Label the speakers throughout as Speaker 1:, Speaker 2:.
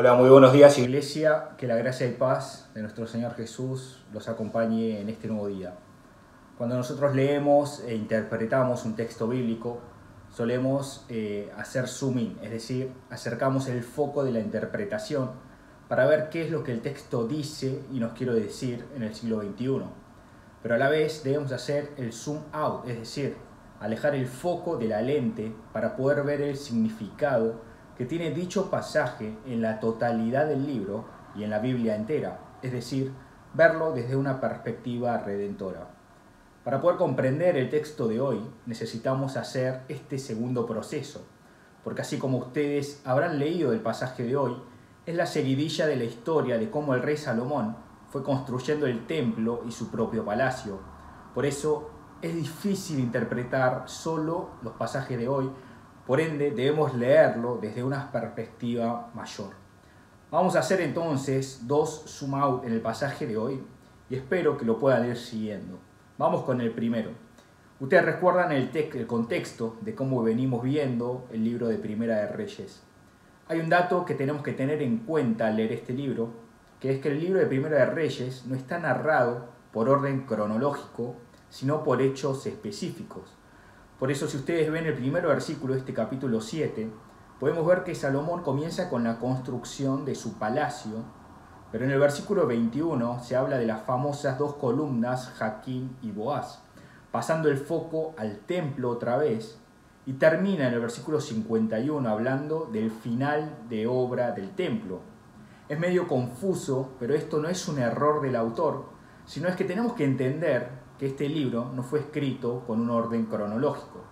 Speaker 1: Hola, muy buenos días, Iglesia. Que la gracia y paz de nuestro Señor Jesús los acompañe en este nuevo día. Cuando nosotros leemos e interpretamos un texto bíblico, solemos hacer zoom in, es decir, acercamos el foco de la interpretación para ver qué es lo que el texto dice y nos quiere decir en el siglo XXI. Pero a la vez debemos hacer el zoom out, es decir, alejar el foco de la lente para poder ver el significado que tiene dicho pasaje en la totalidad del libro y en la Biblia entera, es decir, verlo desde una perspectiva redentora. Para poder comprender el texto de hoy necesitamos hacer este segundo proceso, porque así como ustedes habrán leído el pasaje de hoy, es la seguidilla de la historia de cómo el rey Salomón fue construyendo el templo y su propio palacio. Por eso es difícil interpretar solo los pasajes de hoy, por ende debemos leerlo desde una perspectiva mayor. Vamos a hacer entonces dos zoom out en el pasaje de hoy y espero que lo puedan ir siguiendo. Vamos con el primero. Ustedes recuerdan el contexto de cómo venimos viendo el libro de Primera de Reyes. Hay un dato que tenemos que tener en cuenta al leer este libro, que es que el libro de Primera de Reyes no está narrado por orden cronológico, sino por hechos específicos. Por eso, si ustedes ven el primer versículo de este capítulo 7, podemos ver que Salomón comienza con la construcción de su palacio, pero en el versículo 21 se habla de las famosas dos columnas Jaquín y Boaz, pasando el foco al templo otra vez, y termina en el versículo 51 hablando del final de obra del templo. Es medio confuso, pero esto no es un error del autor, sino es que tenemos que entender que este libro no fue escrito con un orden cronológico.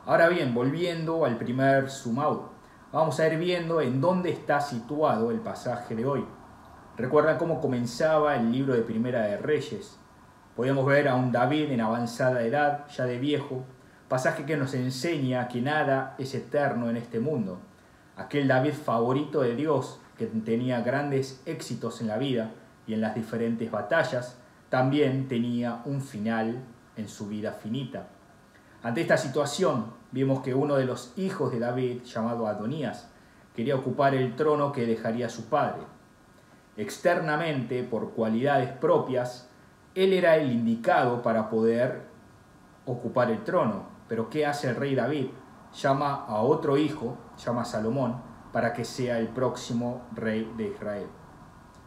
Speaker 1: Ahora bien, volviendo al primer zoom out, vamos a ir viendo en dónde está situado el pasaje de hoy. ¿Recuerdan cómo comenzaba el libro de Primera de Reyes? Podemos ver a un David en avanzada edad, ya de viejo, pasaje que nos enseña que nada es eterno en este mundo. Aquel David favorito de Dios, que tenía grandes éxitos en la vida y en las diferentes batallas, también tenía un final en su vida finita. Ante esta situación, vimos que uno de los hijos de David, llamado Adonías, quería ocupar el trono que dejaría su padre. Externamente, por cualidades propias, él era el indicado para poder ocupar el trono. Pero ¿qué hace el rey David? Llama a otro hijo, llama a Salomón, para que sea el próximo rey de Israel.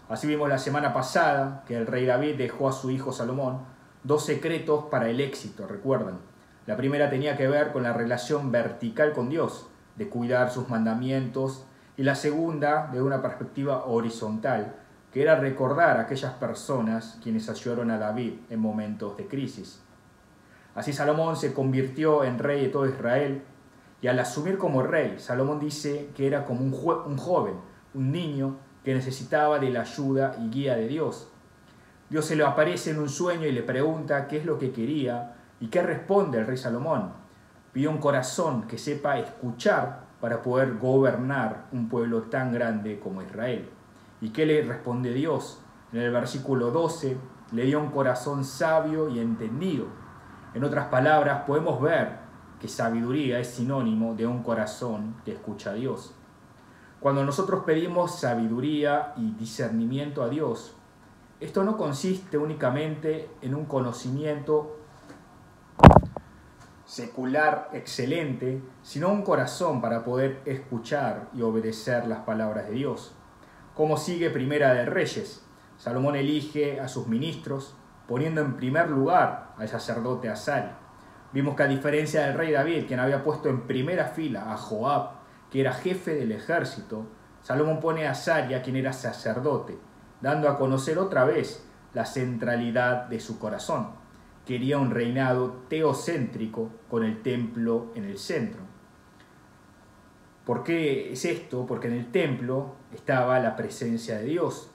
Speaker 1: Así vimos la semana pasada que el rey David dejó a su hijo Salomón dos secretos para el éxito, recuerdan. La primera tenía que ver con la relación vertical con Dios, de cuidar sus mandamientos, y la segunda de una perspectiva horizontal, que era recordar a aquellas personas quienes ayudaron a David en momentos de crisis. Así Salomón se convirtió en rey de todo Israel, y al asumir como rey, Salomón dice que era como un joven, un niño, que necesitaba de la ayuda y guía de Dios. Dios se le aparece en un sueño y le pregunta qué es lo que quería, y qué responde el rey Salomón. Pidió un corazón que sepa escuchar para poder gobernar un pueblo tan grande como Israel. ¿Y qué le responde Dios? En el versículo 12, le dio un corazón sabio y entendido. En otras palabras, podemos ver que sabiduría es sinónimo de un corazón que escucha a Dios. Cuando nosotros pedimos sabiduría y discernimiento a Dios, esto no consiste únicamente en un conocimiento secular excelente, sino un corazón para poder escuchar y obedecer las palabras de Dios. Como sigue Primera de Reyes, Salomón elige a sus ministros, poniendo en primer lugar al sacerdote Asari. Vimos que a diferencia del rey David, quien había puesto en primera fila a Joab, que era jefe del ejército, Salomón pone a Asaria, quien era sacerdote, dando a conocer otra vez la centralidad de su corazón. Quería un reinado teocéntrico con el templo en el centro. ¿Por qué es esto? Porque en el templo estaba la presencia de Dios.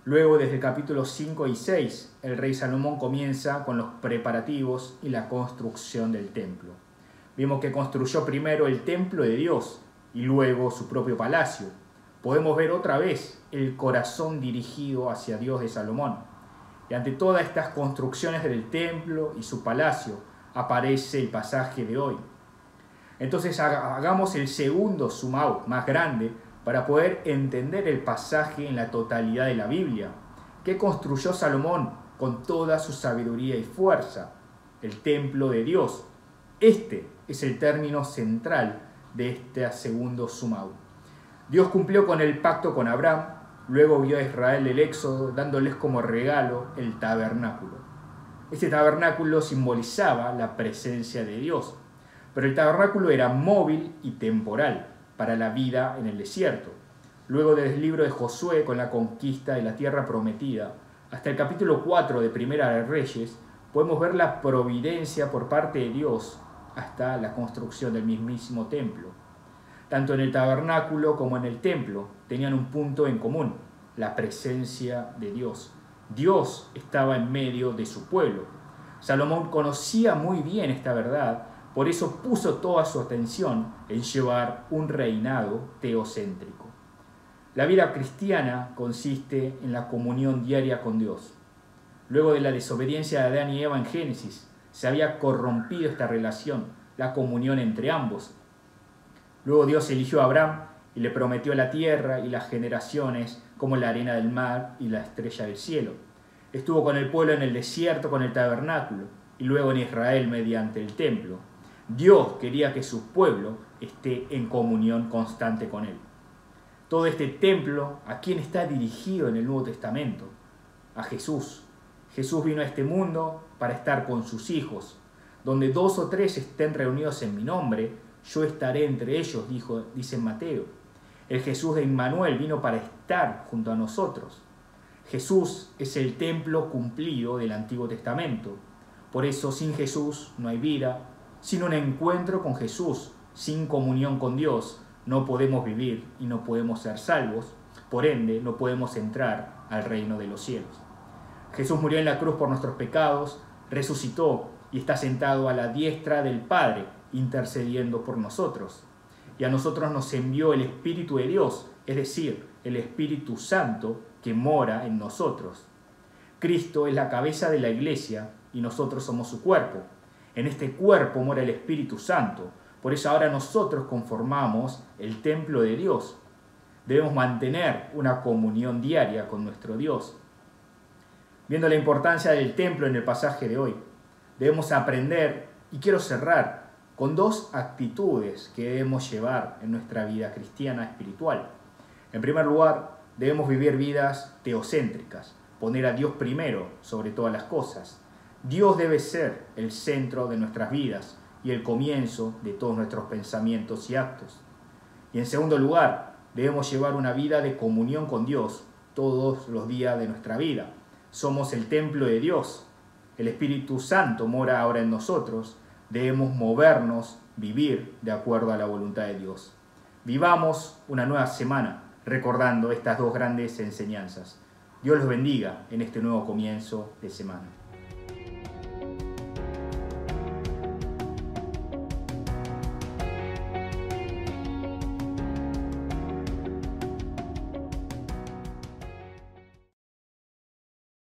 Speaker 1: Luego, desde el capítulo 5 y 6, el rey Salomón comienza con los preparativos y la construcción del templo. Vimos que construyó primero el templo de Dios y luego su propio palacio. Podemos ver otra vez el corazón dirigido hacia Dios de Salomón. Y ante todas estas construcciones del templo y su palacio aparece el pasaje de hoy. Entonces hagamos el segundo zoom out más grande para poder entender el pasaje en la totalidad de la Biblia. ¿Qué construyó Salomón con toda su sabiduría y fuerza? El templo de Dios. Este es el término central de este segundo sumau. Dios cumplió con el pacto con Abraham, luego vio a Israel el éxodo, dándoles como regalo el tabernáculo. Este tabernáculo simbolizaba la presencia de Dios, pero el tabernáculo era móvil y temporal para la vida en el desierto. Luego del libro de Josué con la conquista de la tierra prometida, hasta el capítulo 4 de Primera de Reyes, podemos ver la providencia por parte de Dios hasta la construcción del mismísimo templo. Tanto en el tabernáculo como en el templo tenían un punto en común: la presencia de Dios. Dios estaba en medio de su pueblo. Salomón conocía muy bien esta verdad, por eso puso toda su atención en llevar un reinado teocéntrico. La vida cristiana consiste en la comunión diaria con Dios. Luego de la desobediencia de Adán y Eva en Génesis, se había corrompido esta relación, la comunión entre ambos. Luego Dios eligió a Abraham y le prometió la tierra y las generaciones como la arena del mar y la estrella del cielo. Estuvo con el pueblo en el desierto con el tabernáculo y luego en Israel mediante el templo. Dios quería que su pueblo esté en comunión constante con él. Todo este templo, ¿a quién está dirigido en el Nuevo Testamento? A Jesús. Jesús vino a este mundo para estar con sus hijos. Donde 2 o 3 estén reunidos en mi nombre, yo estaré entre ellos, dice Mateo. El Jesús de Emmanuel vino para estar junto a nosotros. Jesús es el templo cumplido del Antiguo Testamento. Por eso, sin Jesús no hay vida. Sin un encuentro con Jesús, sin comunión con Dios, no podemos vivir y no podemos ser salvos. Por ende, no podemos entrar al reino de los cielos. Jesús murió en la cruz por nuestros pecados, resucitó y está sentado a la diestra del Padre, intercediendo por nosotros. Y a nosotros nos envió el Espíritu de Dios, es decir, el Espíritu Santo que mora en nosotros. Cristo es la cabeza de la iglesia y nosotros somos su cuerpo. En este cuerpo mora el Espíritu Santo. Por eso ahora nosotros conformamos el templo de Dios. Debemos mantener una comunión diaria con nuestro Dios. Viendo la importancia del templo en el pasaje de hoy, debemos aprender, y quiero cerrar, con 2 actitudes que debemos llevar en nuestra vida cristiana espiritual. En primer lugar, debemos vivir vidas teocéntricas, poner a Dios primero sobre todas las cosas. Dios debe ser el centro de nuestras vidas y el comienzo de todos nuestros pensamientos y actos. Y en segundo lugar, debemos llevar una vida de comunión con Dios todos los días de nuestra vida. Somos el templo de Dios. El Espíritu Santo mora ahora en nosotros. Debemos movernos, vivir de acuerdo a la voluntad de Dios. Vivamos una nueva semana recordando estas 2 grandes enseñanzas. Dios los bendiga en este nuevo comienzo de semana.